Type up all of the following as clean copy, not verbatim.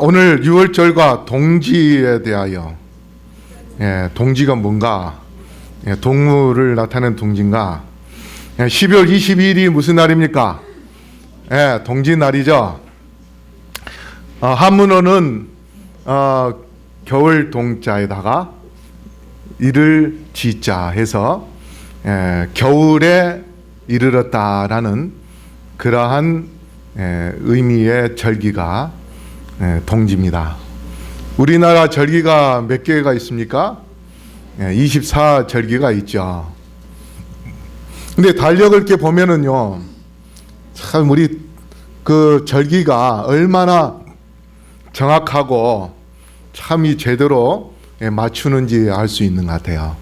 오늘 6월절과 동지에 대하여, 동지가 뭔가, 동물을 나타내는 동지인가. 12월 22일이 무슨 날입니까? 동지날이죠. 한문어는 겨울 동자에다가 이를 지자 해서 겨울에 이르렀다라는 그러한 의미의 절기가 동지입니다. 우리나라 절기가 몇 개가 있습니까? 24절기가 있죠. 근데 달력을 이렇게 보면은요, 참 우리 그 절기가 얼마나 정확하고 참이 제대로 맞추는지 알 수 있는 것 같아요.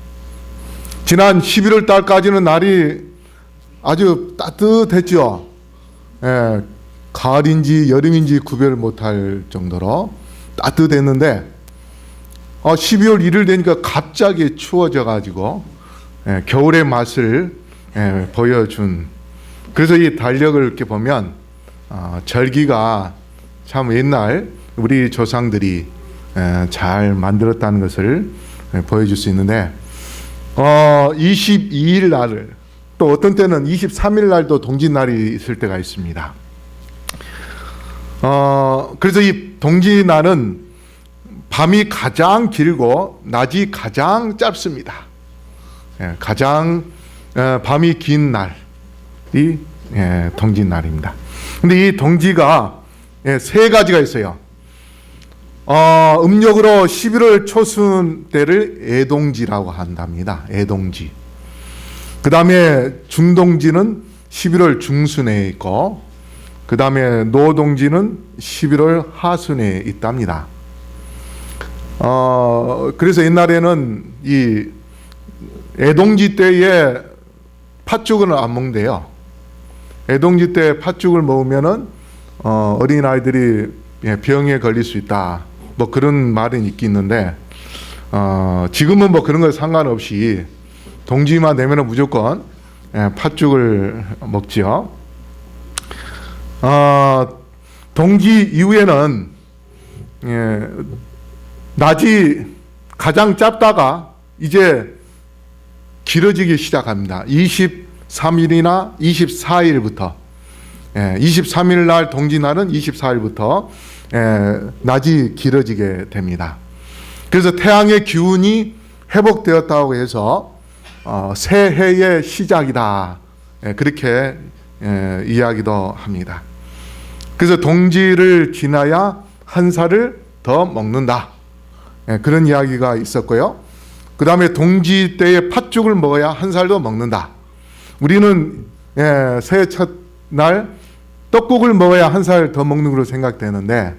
지난 11월 달까지는 날이 아주 따뜻했죠. 가을인지 여름인지 구별 못할 정도로 따뜻했는데 12월 1일 되니까 갑자기 추워져 가지고 겨울의 맛을 보여준, 그래서 이 달력을 이렇게 보면 절기가 참 옛날 우리 조상들이 잘 만들었다는 것을 보여줄 수 있는데 22일 날을, 또 어떤 때는 23일 날도 동지날이 있을 때가 있습니다. 그래서 이 동지날은 밤이 가장 길고 낮이 가장 짧습니다. 가장 밤이 긴 날이 동지날입니다. 근데 이 동지가 세 가지가 있어요. 음력으로 11월 초순 때를 애동지라고 한답니다. 애동지. 그 다음에 중동지는 11월 중순에 있고, 그 다음에 노동지는 11월 하순에 있답니다. 그래서 옛날에는 이 애동지 때에 팥죽은 안 먹는데요. 애동지 때 팥죽을 먹으면은 어린아이들이 병에 걸릴 수 있다, 뭐 그런 말은 있겠는데, 지금은 뭐 그런 거 상관없이 동지만 되면은 무조건 팥죽을 먹지요. 동지 이후에는 낮이 가장 짧다가 이제 길어지기 시작합니다. 23일이나 24일부터 23일 날 동지날은 24일부터 낮이 길어지게 됩니다. 그래서 태양의 기운이 회복되었다고 해서 새해의 시작이다, 그렇게 이야기도 합니다. 그래서 동지를 지나야 한 살을 더 먹는다, 그런 이야기가 있었고요. 그 다음에 동지 때에 팥죽을 먹어야 한 살 더 먹는다. 우리는 새해 첫날 떡국을 먹어야 한 살 더 먹는 걸로 생각되는데,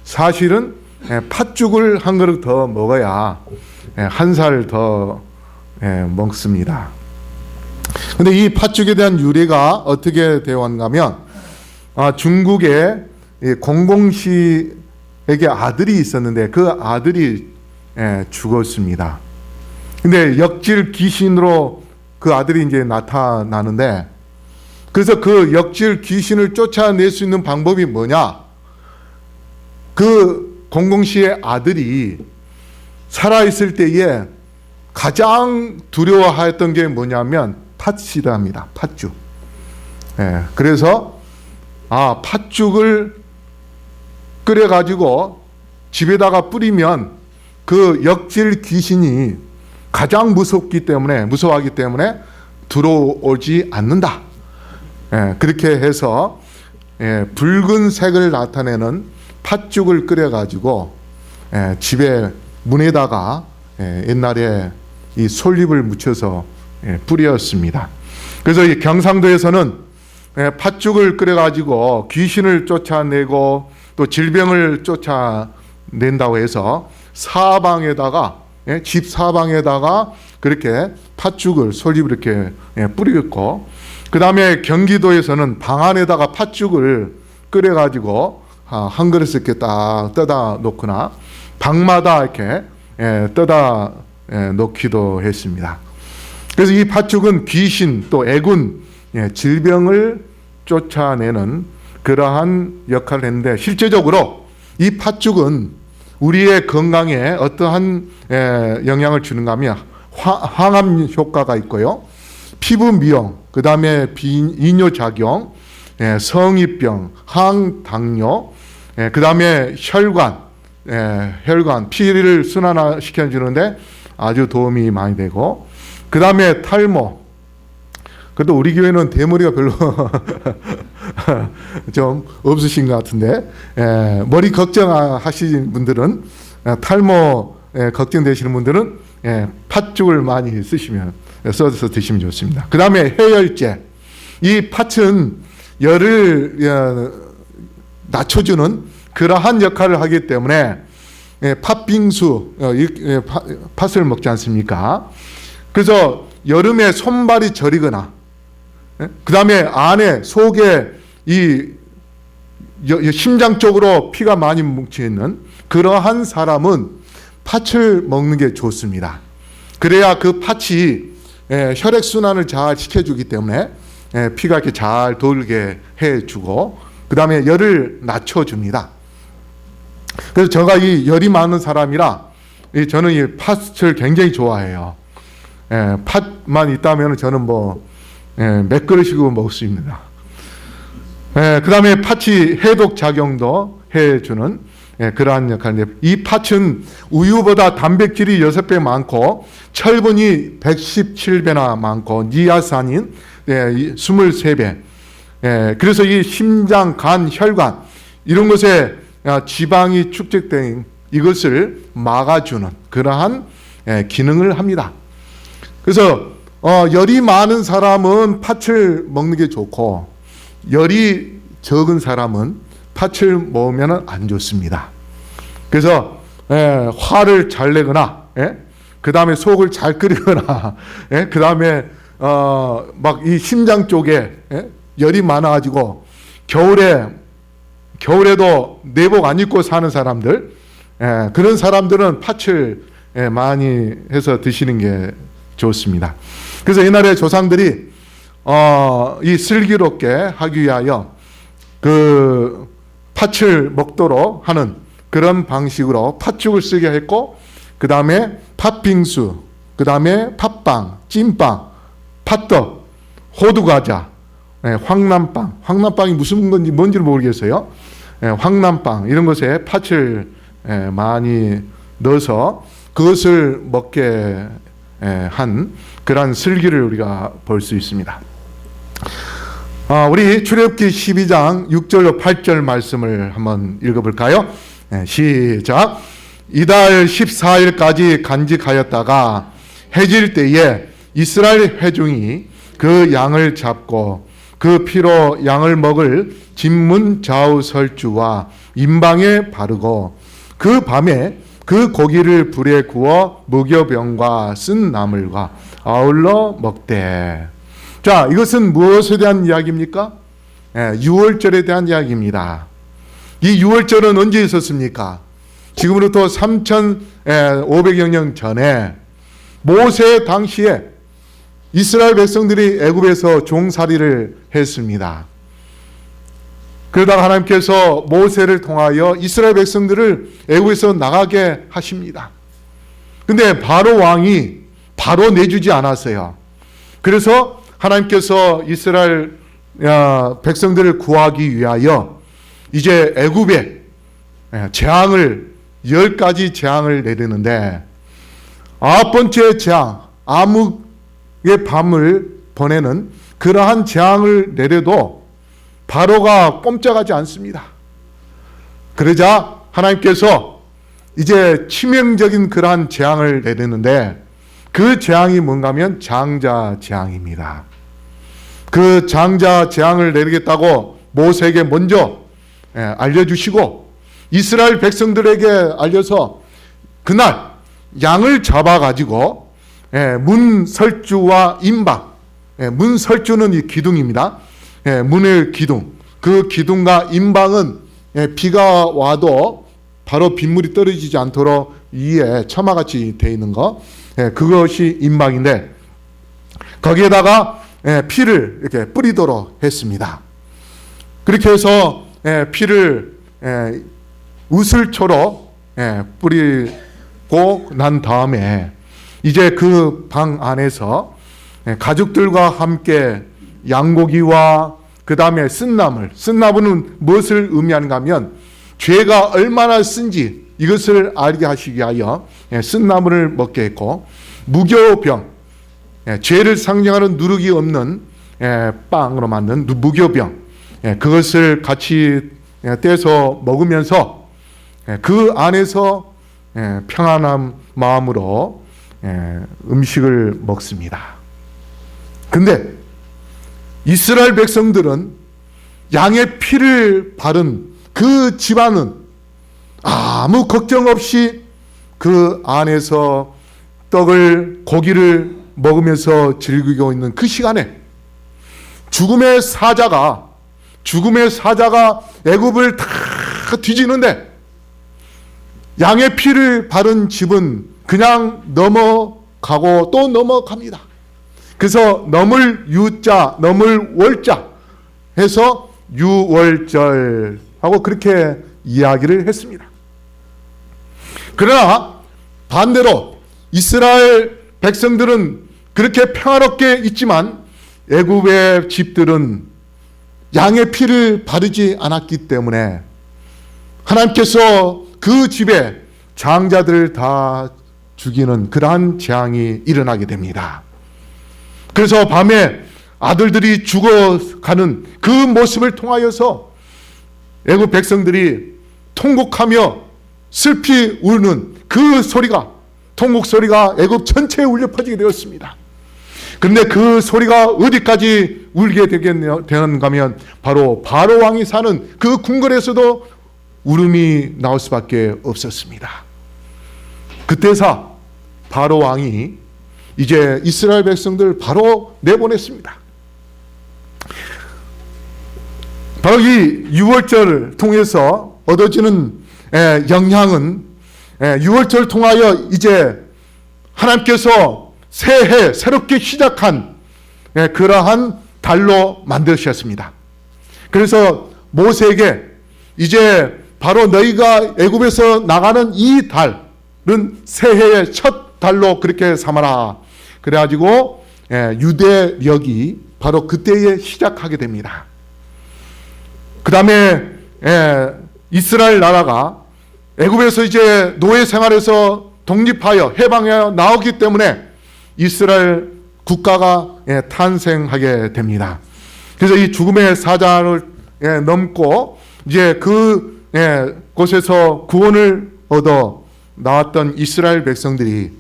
사실은 팥죽을 한 그릇 더 먹어야 한 살 더 먹습니다. 근데 이 팥죽에 대한 유래가 어떻게 되어 왔냐면, 중국에 공공시에게 아들이 있었는데 그 아들이 죽었습니다. 근데 역질 귀신으로 그 아들이 이제 나타나는데, 그래서 그 역질 귀신을 쫓아낼 수 있는 방법이 뭐냐? 그 공공시의 아들이 살아있을 때에 가장 두려워하였던 게 뭐냐면 팥이랍니다. 팥죽. 그래서 팥죽을 끓여가지고 집에다가 뿌리면 그 역질 귀신이 가장 무서워하기 때문에 들어오지 않는다. 그렇게 해서 붉은색을 나타내는 팥죽을 끓여가지고 집에 문에다가 옛날에 이 솔잎을 묻혀서 뿌렸습니다. 그래서 이 경상도에서는 팥죽을 끓여가지고 귀신을 쫓아내고 또 질병을 쫓아낸다고 해서 사방에다가, 집 사방에다가 그렇게 팥죽을, 솔잎을 이렇게 뿌리고, 그 다음에 경기도에서는 방 안에다가 팥죽을 끓여가지고 한 그릇 이렇게 딱 떠다 놓거나 방마다 이렇게 떠다 놓기도 했습니다. 그래서 이 팥죽은 귀신 또 애군, 질병을 쫓아내는 그러한 역할을 했는데, 실제적으로 이 팥죽은 우리의 건강에 어떠한 영향을 주는가 하면 항암 효과가 있고요. 피부 미용, 그 다음에 비이뇨작용, 성인병, 항당뇨, 그 다음에 혈관, 피를 순환시켜주는데 아주 도움이 많이 되고, 그 다음에 탈모. 그래도 우리 교회는 대머리가 별로 좀 없으신 것 같은데, 머리 걱정하시는 분들은, 탈모 걱정되시는 분들은 팥죽을 많이 써서 드시면 좋습니다. 그 다음에 해열제. 이 팥은 열을 낮춰주는 그러한 역할을 하기 때문에 팥빙수, 팥을 먹지 않습니까? 그래서 여름에 손발이 저리거나, 그 다음에 안에 속에 이 심장 쪽으로 피가 많이 뭉쳐있는 그러한 사람은 팥을 먹는 게 좋습니다. 그래야 그 팥이 혈액순환을 잘 시켜주기 때문에 피가 이렇게 잘 돌게 해주고, 그 다음에 열을 낮춰줍니다. 그래서 제가 이 열이 많은 사람이라 저는 이 팥을 굉장히 좋아해요. 팥만 있다면 저는 몇 그릇이고 먹을 수 있습니다. 그 다음에 팥이 해독 작용도 해주는 그러한 역할인데, 이 팥은 우유보다 단백질이 6배 많고 철분이 117배나 많고 니아산인 23배. 그래서 이 심장, 간, 혈관 이런 것에 지방이 축적된 이것을 막아주는 그러한 기능을 합니다. 그래서 열이 많은 사람은 팥을 먹는 게 좋고, 열이 적은 사람은 팥을 먹으면 안 좋습니다. 그래서 화를 잘 내거나, 그 다음에 속을 잘 끓이거나, 그 다음에 막 이 심장 쪽에 열이 많아가지고 겨울에도 내복 안 입고 사는 사람들, 그런 사람들은 팥을 많이 해서 드시는 게 좋습니다. 그래서 옛날에 조상들이 이 슬기롭게 하기 위하여 그 팥을 먹도록 하는 그런 방식으로 팥죽을 쓰게 했고, 그 다음에 팥빙수, 그 다음에 팥빵, 찐빵, 팥떡, 호두과자, 황남빵. 황남빵이 무슨 건지 뭔지를 모르겠어요. 황남빵 이런 것에 팥을 많이 넣어서 그것을 먹게 한 그러한 슬기를 우리가 볼 수 있습니다. 우리 출애굽기 12장 6절로 8절 말씀을 한번 읽어볼까요? 시작. 이달 14일까지 간직하였다가 해질 때에 이스라엘 회중이 그 양을 잡고 그 피로 양을 먹을 진문 좌우 설주와 임방에 바르고, 그 밤에 그 고기를 불에 구워 무교병과 쓴 나물과 아울러 먹되. 자, 이것은 무엇에 대한 이야기입니까? 유월절에 대한 이야기입니다. 이 유월절은 언제 있었습니까? 지금으로부터 3,500여 년 전에 모세 당시에 이스라엘 백성들이 애굽에서 종살이를 했습니다. 그러다가 하나님께서 모세를 통하여 이스라엘 백성들을 애굽에서 나가게 하십니다. 근데 바로 왕이 바로 내주지 않았어요. 그래서 하나님께서 이스라엘 백성들을 구하기 위하여 이제 애굽에 재앙을 10가지 재앙을 내리는데, 9번째 재앙, 암흑의 밤을 보내는 그러한 재앙을 내려도 바로가 꼼짝하지 않습니다. 그러자 하나님께서 이제 치명적인 그러한 재앙을 내리는데, 그 재앙이 뭔가 하면 장자 재앙입니다. 그 장자 재앙을 내리겠다고 모세에게 먼저 알려주시고, 이스라엘 백성들에게 알려서 그날 양을 잡아가지고 문설주와 임방, 문설주는 이 기둥입니다. 문의 기둥, 그 기둥과 임방은 비가 와도 바로 빗물이 떨어지지 않도록 위에 처마같이 되어 있는 거, 그것이 임방인데, 거기에다가 피를 이렇게 뿌리도록 했습니다. 그렇게 해서 피를 우슬초로 뿌리고 난 다음에 이제 그 방 안에서 가족들과 함께 양고기와 그 다음에 쓴나무는 무엇을 의미하는가 하면 죄가 얼마나 쓴지 이것을 알게 하시기 위하여 쓴나무를 먹게 했고, 무교병, 죄를 상징하는 누룩이 없는 빵으로 만든 무교병, 그것을 같이 떼서 먹으면서 그 안에서 평안한 마음으로 음식을 먹습니다. 근데 이스라엘 백성들은 양의 피를 바른 그 집안은 아무 걱정 없이 그 안에서 고기를 먹으면서 즐기고 있는 그 시간에 죽음의 사자가 애굽을 다 뒤지는데 양의 피를 바른 집은 그냥 넘어가고 또 넘어갑니다. 그래서 넘을 유자, 넘을 월자 해서 유월절하고 그렇게 이야기를 했습니다. 그러나 반대로 이스라엘 백성들은 그렇게 평화롭게 있지만 애굽의 집들은 양의 피를 바르지 않았기 때문에 하나님께서 그 집에 장자들을 다 죽이는 그러한 재앙이 일어나게 됩니다. 그래서 밤에 아들들이 죽어가는 그 모습을 통하여서 애굽 백성들이 통곡하며 슬피 울는 그 소리가, 통곡 소리가 애굽 전체에 울려 퍼지게 되었습니다. 그런데 그 소리가 어디까지 울게 되는가 하면 바로 바로 왕이 사는 그 궁궐에서도 울음이 나올 수밖에 없었습니다. 그때서 바로 왕이 이제 이스라엘 백성들 바로 내보냈습니다. 바로 이 유월절을 통해서 얻어지는 영향은 유월절을 통하여 이제 하나님께서 새해 새롭게 시작한 그러한 달로 만드셨습니다. 그래서 모세에게 이제 바로 너희가 애굽에서 나가는 이 달은 새해의 첫 달로 그렇게 삼아라. 그래가지고 유대력이 바로 그때에 시작하게 됩니다. 그 다음에 이스라엘 나라가 애굽에서 이제 노예 생활에서 독립하여 해방하여 나오기 때문에 이스라엘 국가가 탄생하게 됩니다. 그래서 이 죽음의 사자를 넘고 이제 그 곳에서 구원을 얻어 나왔던 이스라엘 백성들이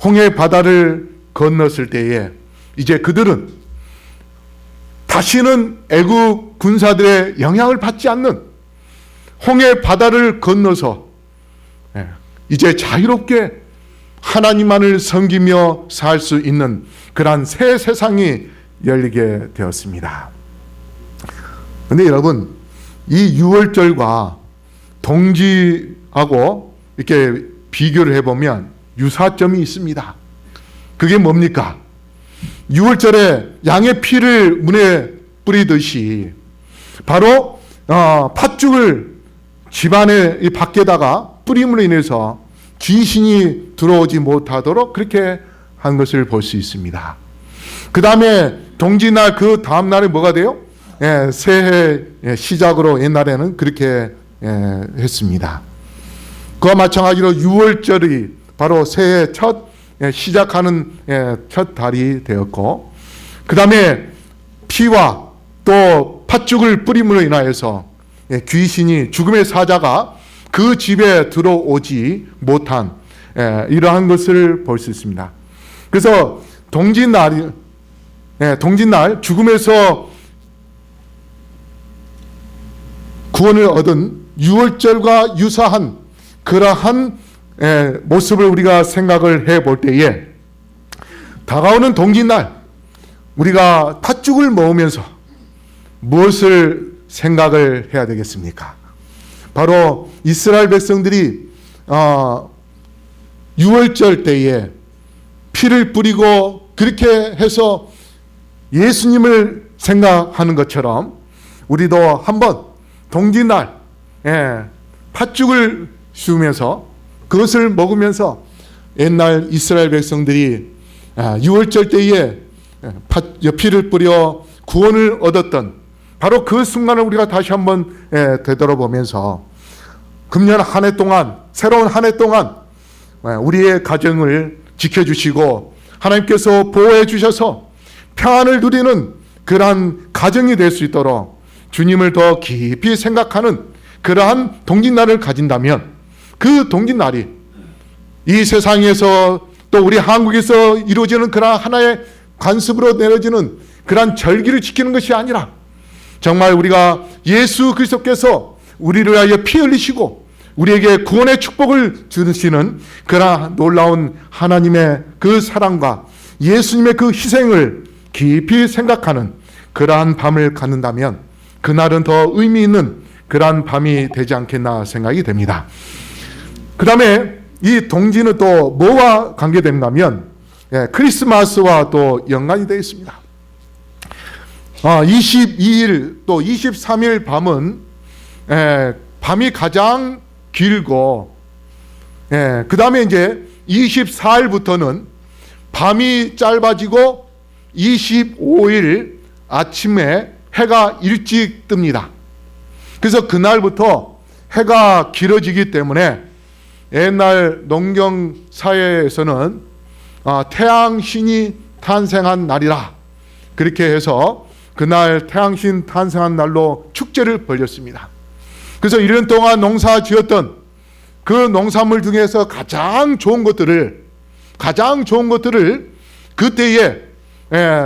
홍해 바다를 건넜을 때에 이제 그들은 다시는 애굽 군사들의 영향을 받지 않는 홍해 바다를 건너서 이제 자유롭게 하나님만을 섬기며 살 수 있는 그러한 새 세상이 열리게 되었습니다. 그런데 여러분, 이 유월절과 동지하고 이렇게 비교를 해보면 유사점이 있습니다. 그게 뭡니까? 유월절에 양의 피를 문에 뿌리듯이 바로 팥죽을 집안의 이 밖에다가 뿌림으로 인해서 귀신이 들어오지 못하도록 그렇게 한 것을 볼 수 있습니다. 그 다음에 동지날 그 다음 날에 뭐가 돼요? 새해 시작으로 옛날에는 그렇게 했습니다. 그와 마찬가지로 유월절이 바로 새해 첫 시작하는 첫 달이 되었고, 그 다음에 피와 또 팥죽을 뿌림으로 인하여서 귀신이, 죽음의 사자가 그 집에 들어오지 못한 이러한 것을 볼 수 있습니다. 그래서 동짓날 죽음에서 구원을 얻은 유월절과 유사한 그러한 모습을 우리가 생각을 해볼 때에 다가오는 동짓날 우리가 팥죽을 먹으면서 무엇을 생각을 해야 되겠습니까? 바로 이스라엘 백성들이 유월절 때에 피를 뿌리고 그렇게 해서 예수님을 생각하는 것처럼 우리도 한번 동짓날 팥죽을 씌우면서 그것을 먹으면서 옛날 이스라엘 백성들이 유월절 때에 피를 뿌려 구원을 얻었던 바로 그 순간을 우리가 다시 한번 되돌아보면서 금년 한 해 동안, 새로운 한 해 동안 우리의 가정을 지켜주시고 하나님께서 보호해 주셔서 평안을 누리는 그러한 가정이 될 수 있도록 주님을 더 깊이 생각하는 그러한 동짓날을 가진다면 그 동짓날이 이 세상에서 또 우리 한국에서 이루어지는 그러한 하나의 관습으로 내려지는 그러한 절기를 지키는 것이 아니라 정말 우리가 예수 그리스도께서 우리를 위하여 피 흘리시고 우리에게 구원의 축복을 주시는 그러한 놀라운 하나님의 그 사랑과 예수님의 그 희생을 깊이 생각하는 그러한 밤을 갖는다면 그날은 더 의미 있는 그러한 밤이 되지 않겠나 생각이 됩니다. 그 다음에 이 동지는 또 뭐와 관계되는가면 크리스마스와 또 연관이 되어 있습니다. 22일 또 23일 밤은 밤이 가장 길고 그 다음에 이제 24일부터는 밤이 짧아지고 25일 아침에 해가 일찍 뜹니다. 그래서 그날부터 해가 길어지기 때문에 옛날 농경 사회에서는 태양신이 탄생한 날이라 그렇게 해서 그날 태양신 탄생한 날로 축제를 벌였습니다. 그래서 1년 동안 농사 지었던 그 농산물 중에서 가장 좋은 것들을 그때에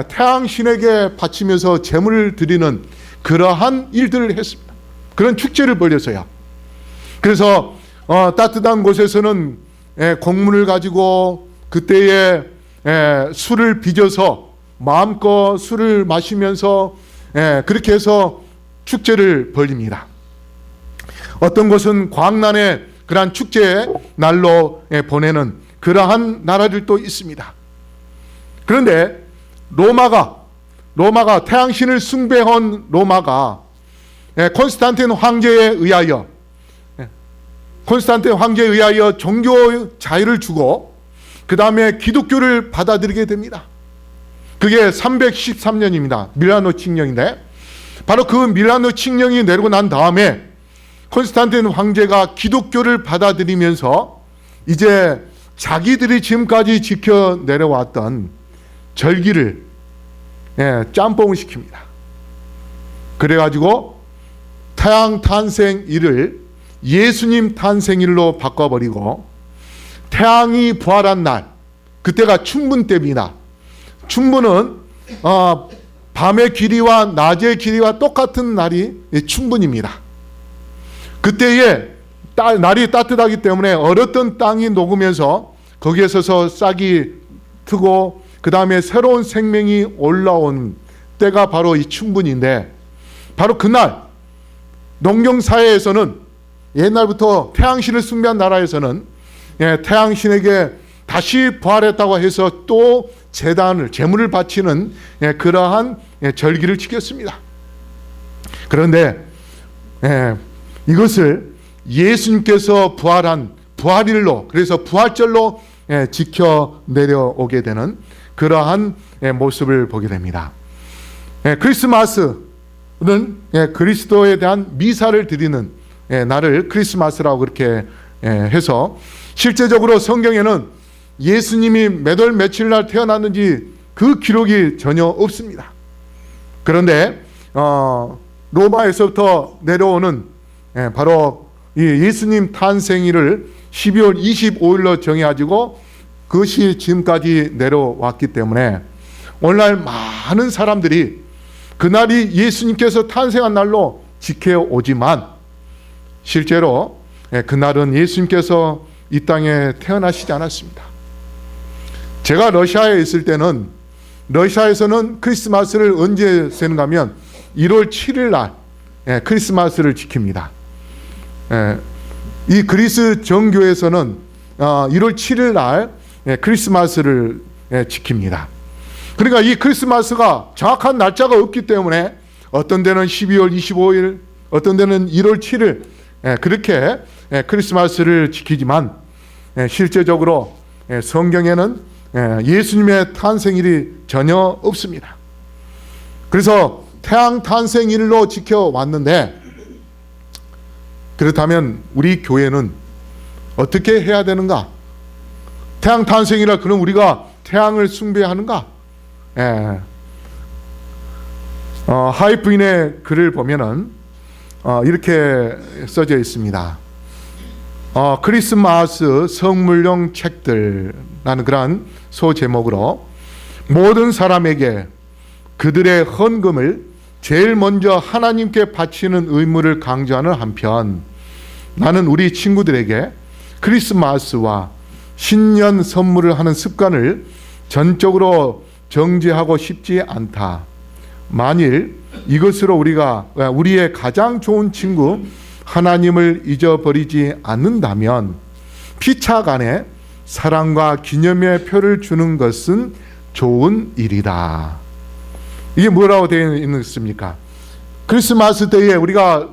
태양신에게 바치면서 제물을 드리는 그러한 일들을 했습니다. 그런 축제를 벌였어요. 그래서 따뜻한 곳에서는 곡물을 가지고 그때에 술을 빚어서 마음껏 술을 마시면서 그렇게 해서 축제를 벌립니다. 어떤 곳은 광란의 그러한 축제의 날로 보내는 그러한 나라들도 있습니다. 그런데 로마가 태양신을 숭배한 로마가 콘스탄틴 황제에 의하여 종교 자유를 주고 그 다음에 기독교를 받아들이게 됩니다. 그게 313년입니다. 밀라노 칙령인데 바로 그 밀라노 칙령이 내리고 난 다음에 콘스탄틴 황제가 기독교를 받아들이면서 이제 자기들이 지금까지 지켜 내려왔던 절기를 짬뽕을 시킵니다. 그래가지고 태양 탄생일을 예수님 탄생일로 바꿔버리고 태양이 부활한 날, 그때가 춘분 때입니다. 춘분은 밤의 길이와 낮의 길이와 똑같은 날이 춘분입니다. 그때에 날이 따뜻하기 때문에 얼었던 땅이 녹으면서 거기에 서서 싹이 트고 그 다음에 새로운 생명이 올라온 때가 바로 이 춘분인데 바로 그날 농경사회에서는 옛날부터 태양신을 숭배한 나라에서는 태양신에게 다시 부활했다고 해서 또 제물을 바치는 그러한 절기를 지켰습니다. 그런데 이것을 예수님께서 부활한 부활일로, 그래서 부활절로 지켜 내려오게 되는 그러한 모습을 보게 됩니다. 크리스마스는 그리스도에 대한 미사를 드리는 날을 크리스마스라고 그렇게 해서 실제적으로 성경에는 예수님이 몇 월 며칠 날 태어났는지 그 기록이 전혀 없습니다. 그런데 로마에서부터 내려오는 바로 이 예수님 탄생일을 12월 25일로 정해가지고 그것이 지금까지 내려왔기 때문에 오늘날 많은 사람들이 그날이 예수님께서 탄생한 날로 지켜오지만 실제로 그날은 예수님께서 이 땅에 태어나시지 않았습니다. 제가 러시아에 있을 때는 러시아에서는 크리스마스를 언제 세는가 하면 1월 7일 날 크리스마스를 지킵니다. 이 그리스 정교에서는 1월 7일 날 크리스마스를 지킵니다. 그러니까 이 크리스마스가 정확한 날짜가 없기 때문에 어떤 데는 12월 25일, 어떤 데는 1월 7일 그렇게 크리스마스를 지키지만 실제적으로 성경에는 예수님의 탄생일이 전혀 없습니다. 그래서 태양 탄생일로 지켜왔는데, 그렇다면 우리 교회는 어떻게 해야 되는가? 태양 탄생이라 그럼 우리가 태양을 숭배하는가? 하이프인의 글을 보면은 이렇게 써져 있습니다. 크리스마스 성물용 책들라는 그러한 소제목으로 모든 사람에게 그들의 헌금을 제일 먼저 하나님께 바치는 의무를 강조하는 한편, 나는 우리 친구들에게 크리스마스와 신년 선물을 하는 습관을 전적으로 정지하고 싶지 않다. 만일 이것으로 우리가 우리의 가장 좋은 친구 하나님을 잊어버리지 않는다면 피차간에 사랑과 기념의 표를 주는 것은 좋은 일이다. 이게 뭐라고 되어 있습니까? 크리스마스 때에 우리가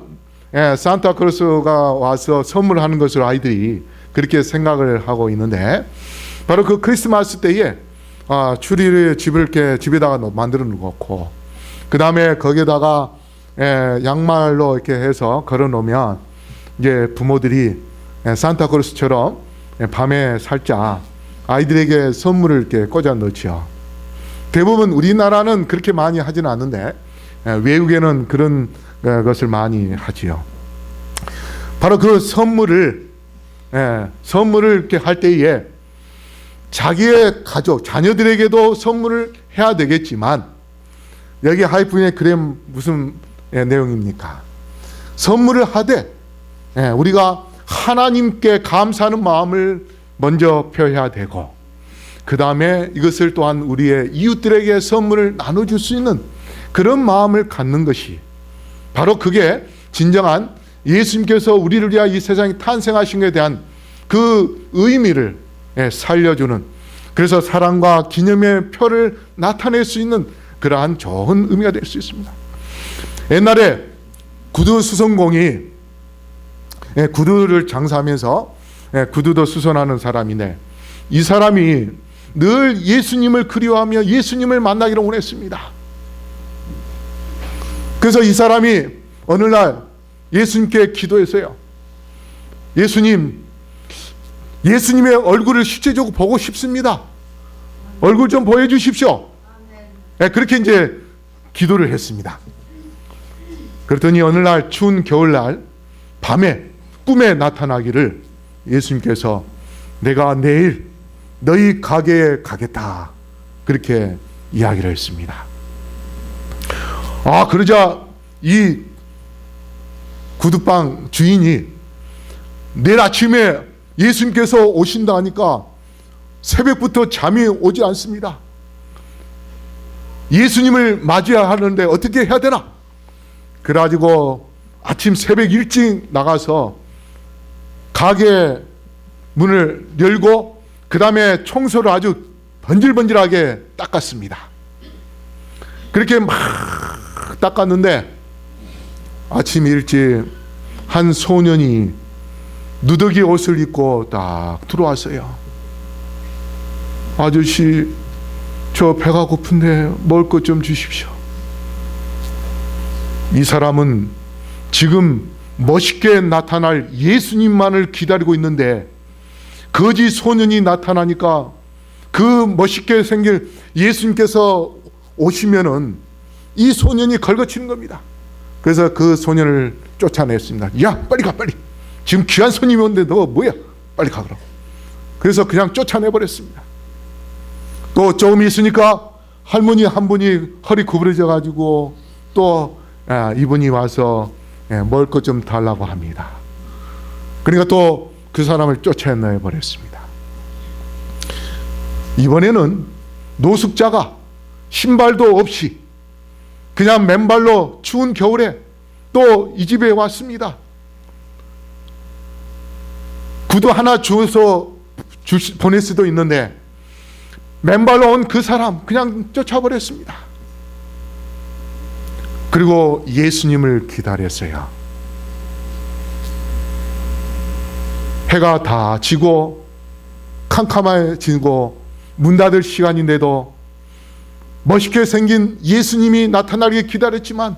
산타클로스가 와서 선물하는 것으로 아이들이 그렇게 생각을 하고 있는데, 바로 그 크리스마스 때에 추리를 집에다가 만들어 놓고, 그 다음에 거기에다가 양말로 이렇게 해서 걸어 놓으면 이제 부모들이 산타클로스처럼 밤에 살짝 아이들에게 선물을 이렇게 꽂아 넣죠. 대부분 우리나라는 그렇게 많이 하지는 않는데 외국에는 그런 것을 많이 하지요. 바로 그 선물을 이렇게 할 때에 자기의 가족, 자녀들에게도 선물을 해야 되겠지만, 여기 하이프인의 글에 무슨 내용입니까? 선물을 하되 우리가 하나님께 감사하는 마음을 먼저 표해야 되고, 그 다음에 이것을 또한 우리의 이웃들에게 선물을 나눠줄 수 있는 그런 마음을 갖는 것이, 바로 그게 진정한 예수님께서 우리를 위하여 이 세상에 탄생하신 것에 대한 그 의미를 살려주는, 그래서 사랑과 기념의 표를 나타낼 수 있는 그러한 좋은 의미가 될 수 있습니다. 옛날에 구두 수선공이 구두를 장사하면서 구두도 수선하는 사람인데, 이 사람이 늘 예수님을 그리워하며 예수님을 만나기를 원했습니다. 그래서 이 사람이 어느 날 예수님께 기도했어요. 예수님의 얼굴을 실제적으로 보고 싶습니다. 얼굴 좀 보여주십시오. 그렇게 이제 기도를 했습니다. 그랬더니 어느 날 추운 겨울날 밤에 꿈에 나타나기를 예수님께서 내가 내일 너희 가게에 가겠다, 그렇게 이야기를 했습니다. 그러자 이 구두방 주인이 내일 아침에 예수님께서 오신다 하니까 새벽부터 잠이 오지 않습니다. 예수님을 맞이하는데 어떻게 해야 되나? 그래가지고 아침 새벽 일찍 나가서 가게 문을 열고 그 다음에 청소를 아주 번질번질하게 닦았습니다. 그렇게 막 닦았는데 아침 일찍 한 소년이 누더기 옷을 입고 딱 들어왔어요. 아저씨, 저 배가 고픈데 먹을 것 좀 주십시오. 이 사람은 지금 멋있게 나타날 예수님만을 기다리고 있는데, 거지 소년이 나타나니까 그 멋있게 생길 예수님께서 오시면은 이 소년이 걸거치는 겁니다. 그래서 그 소년을 쫓아냈습니다. 야, 빨리 가, 빨리. 지금 귀한 손님이 오는데 너 뭐야? 빨리 가라고. 그래서 그냥 쫓아내버렸습니다. 또 조금 있으니까 할머니 한 분이 허리 구부러져 가지고 또 이분이 와서 먹을 것 좀 달라고 합니다. 그러니까 또 그 사람을 쫓아내 버렸습니다. 이번에는 노숙자가 신발도 없이 그냥 맨발로 추운 겨울에 또 이 집에 왔습니다. 구두 하나 주워서 보낼 수도 있는데 맨발로 온 그 사람 그냥 쫓아버렸습니다. 그리고 예수님을 기다렸어요. 해가 다 지고 캄캄해지고 문 닫을 시간인데도 멋있게 생긴 예수님이 나타나길 기다렸지만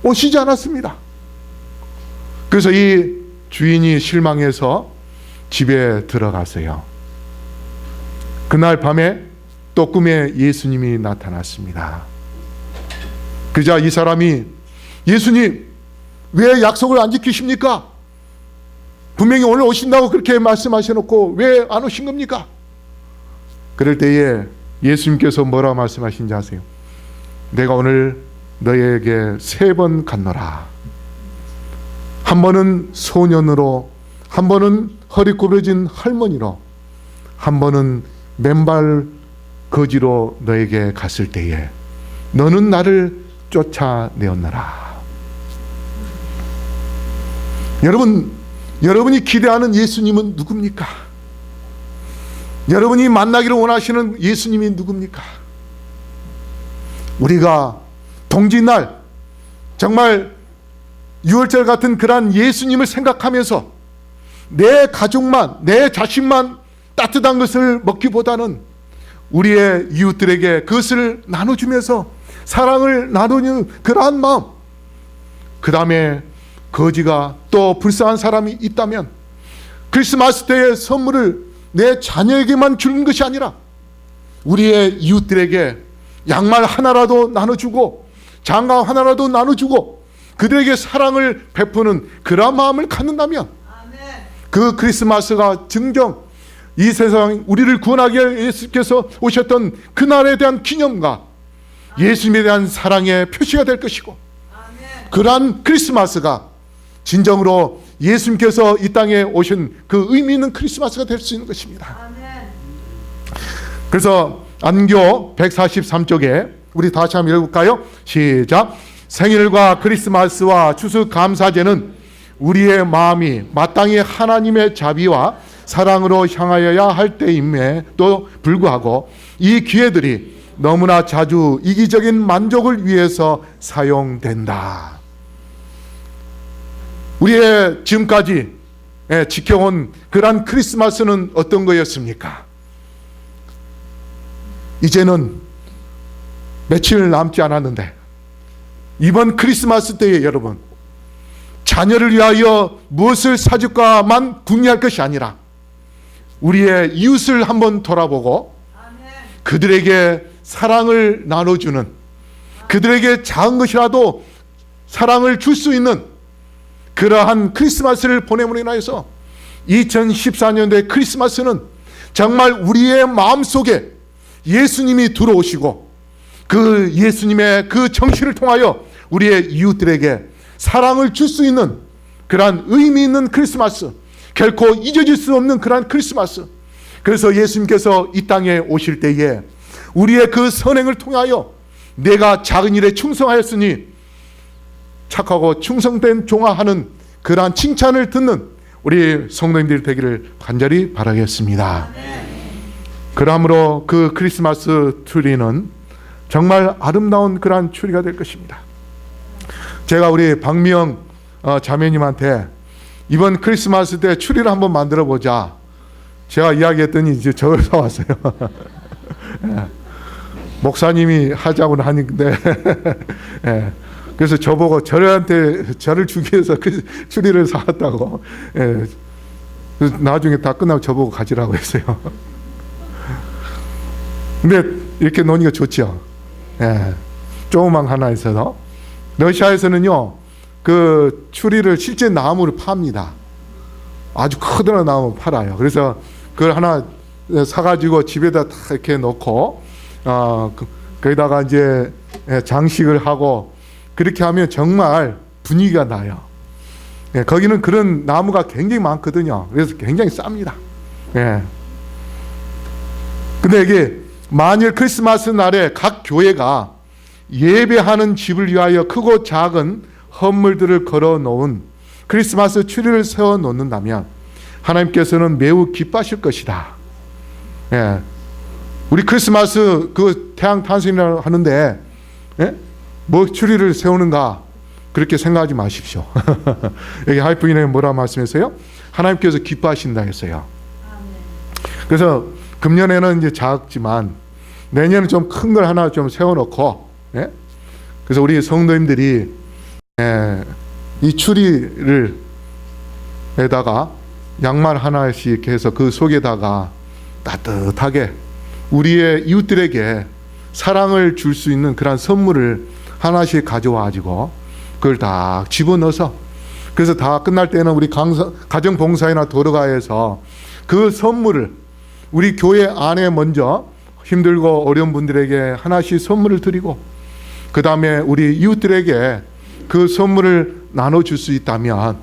오시지 않았습니다. 그래서 이 주인이 실망해서 집에 들어갔어요. 그날 밤에 또 꿈에 예수님이 나타났습니다. 그자 이 사람이 예수님 왜 약속을 안 지키십니까? 분명히 오늘 오신다고 그렇게 말씀하셔놓고 왜 안 오신 겁니까? 그럴 때에 예수님께서 뭐라 말씀하신지 아세요? 내가 오늘 너에게 3번 갔노라. 한 번은 소년으로, 한 번은 허리 굽어진 할머니로, 한 번은 맨발 거지로 너에게 갔을 때에 너는 나를 쫓아내었노라. 여러분이 기대하는 예수님은 누굽니까? 여러분이 만나기를 원하시는 예수님이 누굽니까? 우리가 동짓날 정말 6월절 같은 그러한 예수님을 생각하면서 내 가족만, 내 자식만 따뜻한 것을 먹기보다는 우리의 이웃들에게 그것을 나눠주면서 사랑을 나누는 그러한 마음, 그 다음에 거지가 또 불쌍한 사람이 있다면 크리스마스 때의 선물을 내 자녀에게만 주는 것이 아니라 우리의 이웃들에게 양말 하나라도 나눠주고 장갑 하나라도 나눠주고 그들에게 사랑을 베푸는 그런 마음을 갖는다면 그 크리스마스가 증정 이 세상 우리를 구원하기 위해 예수께서 오셨던 그날에 대한 기념과 예수님에 대한 사랑의 표시가 될 것이고 그러한 크리스마스가 진정으로 예수님께서 이 땅에 오신 그 의미 있는 크리스마스가 될 수 있는 것입니다. 그래서 안교 143쪽에 우리 다시 한번 읽어볼까요? 시작. 생일과 크리스마스와 추수감사제는 우리의 마음이 마땅히 하나님의 자비와 사랑으로 향하여야 할 때임에도 불구하고 이 기회들이 너무나 자주 이기적인 만족을 위해서 사용된다. 우리의 지금까지 지켜온 그러한 크리스마스는 어떤 거였습니까? 이제는 며칠 남지 않았는데 이번 크리스마스 때에 여러분 자녀를 위하여 무엇을 사줄까만 궁리할 것이 아니라 우리의 이웃을 한번 돌아보고 그들에게 사랑을 나눠주는, 그들에게 작은 것이라도 사랑을 줄 수 있는 그러한 크리스마스를 보냄으로 인하여서 2014년도의 크리스마스는 정말 우리의 마음속에 예수님이 들어오시고 그 예수님의 그 정신을 통하여 우리의 이웃들에게 사랑을 줄 수 있는 그러한 의미 있는 크리스마스, 결코 잊어질 수 없는 그러한 크리스마스. 그래서 예수님께서 이 땅에 오실 때에 우리의 그 선행을 통하여 내가 작은 일에 충성하였으니 착하고 충성된 종아하는 그러한 칭찬을 듣는 우리 성도님들이 되기를 간절히 바라겠습니다. 그러므로 그 크리스마스 트리는 정말 아름다운 그러한 트리가 될 것입니다. 제가 우리 박미영 자매님한테 이번 크리스마스 때 트리를 한번 만들어 보자 제가 이야기했더니 이제 저걸 사왔어요. 목사님이 하자고는 하는데 그래서 저보고 저를 주기 위해서 그 트리를 사왔다고. 그래서 나중에 다 끝나고 저보고 가지라고 했어요. 근데 이렇게 노니까 좋죠. 조그만 하나 있어서 러시아에서는요 그 추리를 실제 나무를 팝니다. 아주 커다란 나무 팔아요. 그래서 그걸 하나 사가지고 집에다 다 이렇게 놓고 거기다가 이제 장식을 하고 그렇게 하면 정말 분위기가 나요. 거기는 그런 나무가 굉장히 많거든요. 그래서 굉장히 쌉니다. 근데 이게 만일 크리스마스 날에 각 교회가 예배하는 집을 위하여 크고 작은 헌물들을 걸어 놓은 크리스마스 트리를 세워 놓는다면 하나님께서는 매우 기뻐하실 것이다. 우리 크리스마스 그 태양 탄생이라고 하는데 뭐 트리를 세우는가? 그렇게 생각하지 마십시오. 여기 하이프인에 뭐라 말씀했어요? 하나님께서 기뻐하신다 했어요. 그래서 금년에는 이제 작지만 내년은 좀 큰 걸 하나 좀 세워놓고, 예? 그래서 우리 성도님들이 이 추리를 에다가 양말 하나씩 해서 그 속에다가 따뜻하게 우리의 이웃들에게 사랑을 줄 수 있는 그런 선물을 하나씩 가져와가지고 그걸 다 집어넣어서, 그래서 다 끝날 때는 우리 가정봉사회나 도로가에서 그 선물을 우리 교회 안에 먼저 힘들고 어려운 분들에게 하나씩 선물을 드리고, 그 다음에 우리 이웃들에게 그 선물을 나눠줄 수 있다면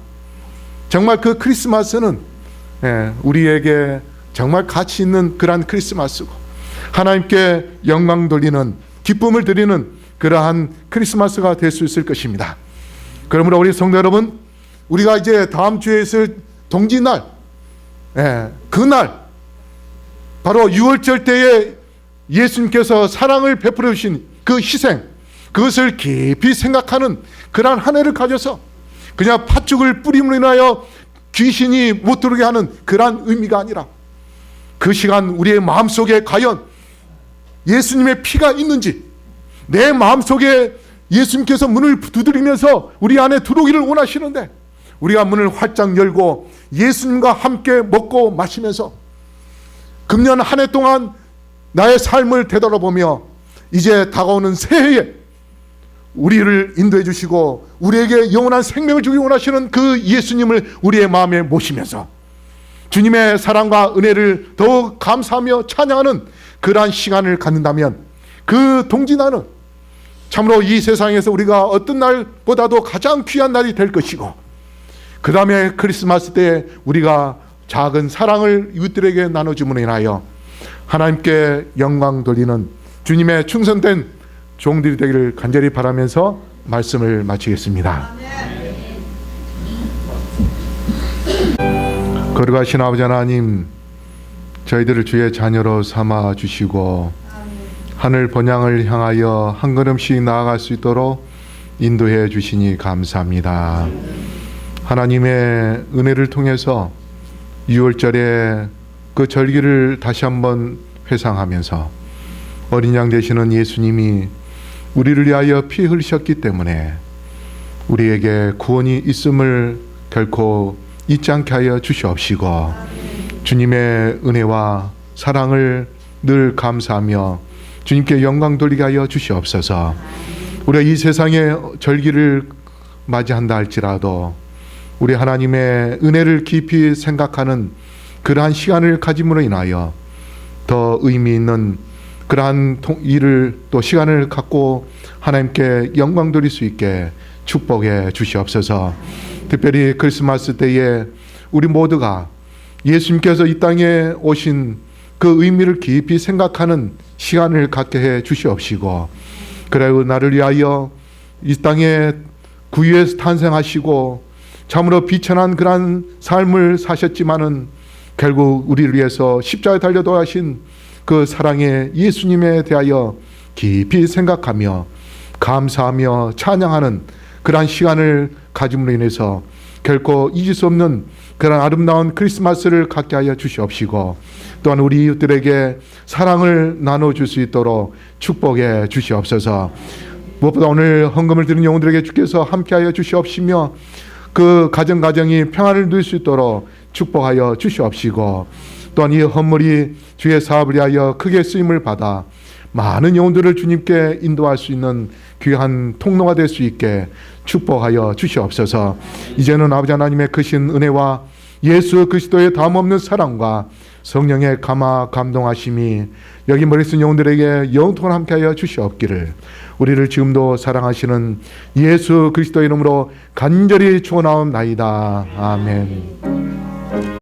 정말 그 크리스마스는 우리에게 정말 가치 있는 그러한 크리스마스고, 하나님께 영광 돌리는, 기쁨을 드리는 그러한 크리스마스가 될 수 있을 것입니다. 그러므로 우리 성도 여러분, 우리가 이제 다음 주에 있을 동지날, 그날 바로 6월절 때에 예수님께서 사랑을 베풀어 주신 그 희생, 그것을 깊이 생각하는 그러한 한 해를 가져서 그냥 팥죽을 뿌림으로 인하여 귀신이 못 들어오게 하는 그러한 의미가 아니라, 그 시간 우리의 마음속에 과연 예수님의 피가 있는지, 내 마음속에 예수님께서 문을 두드리면서 우리 안에 들어오기를 원하시는데 우리가 문을 활짝 열고 예수님과 함께 먹고 마시면서 금년 한 해 동안 나의 삶을 되돌아보며 이제 다가오는 새해에 우리를 인도해 주시고 우리에게 영원한 생명을 주기 원하시는 그 예수님을 우리의 마음에 모시면서 주님의 사랑과 은혜를 더욱 감사하며 찬양하는 그러한 시간을 갖는다면 그 동지날은 참으로 이 세상에서 우리가 어떤 날보다도 가장 귀한 날이 될 것이고, 그 다음에 크리스마스 때 우리가 작은 사랑을 이웃들에게 나눠줌으로 인하여 하나님께 영광 돌리는 주님의 충성된 종들이 되기를 간절히 바라면서 말씀을 마치겠습니다. 거룩하신 아버지 하나님, 저희들을 주의 자녀로 삼아 주시고 하늘 본향을 향하여 한 걸음씩 나아갈 수 있도록 인도해 주시니 감사합니다. 하나님의 은혜를 통해서 6월절에 그 절기를 다시 한번 회상하면서 어린 양 되시는 예수님이 우리를 위하여 피 흘리셨기 때문에 우리에게 구원이 있음을 결코 잊지 않게 하여 주시옵시고, 주님의 은혜와 사랑을 늘 감사하며 주님께 영광 돌리게 하여 주시옵소서. 우리가 이 세상의 절기를 맞이한다 할지라도 우리 하나님의 은혜를 깊이 생각하는 그러한 시간을 가짐으로 인하여 더 의미 있는 그러한 일을 또 시간을 갖고 하나님께 영광 돌릴 수 있게 축복해 주시옵소서. 특별히 크리스마스 때에 우리 모두가 예수님께서 이 땅에 오신 그 의미를 깊이 생각하는 시간을 갖게 해 주시옵시고, 그리고 나를 위하여 이 땅에 구유에서 탄생하시고 참으로 비천한 그러한 삶을 사셨지만은 결국 우리를 위해서 십자가에 달려 돌아가신 그 사랑의 예수님에 대하여 깊이 생각하며 감사하며 찬양하는 그러한 시간을 가짐으로 인해서 결코 잊을 수 없는 그런 아름다운 크리스마스를 갖게 하여 주시옵시고, 또한 우리 이웃들에게 사랑을 나눠줄 수 있도록 축복해 주시옵소서. 무엇보다 오늘 헌금을 드리는 영혼들에게 주께서 함께하여 주시옵시며 그 가정이 평안을 누릴 수 있도록 축복하여 주시옵시고, 또한 이 헌물이 주의 사업을 위하여 크게 쓰임을 받아 많은 영혼들을 주님께 인도할 수 있는 귀한 통로가 될 수 있게 축복하여 주시옵소서. 이제는 아버지 하나님의 크신 은혜와 예수 그리스도의 다름없는 사랑과 성령의 감동하심이 여기 머리 쓴 영혼들에게 영통을 함께하여 주시옵기를 우리를 지금도 사랑하시는 예수 그리스도의 이름으로 간절히 축원하옵나이다. 아멘.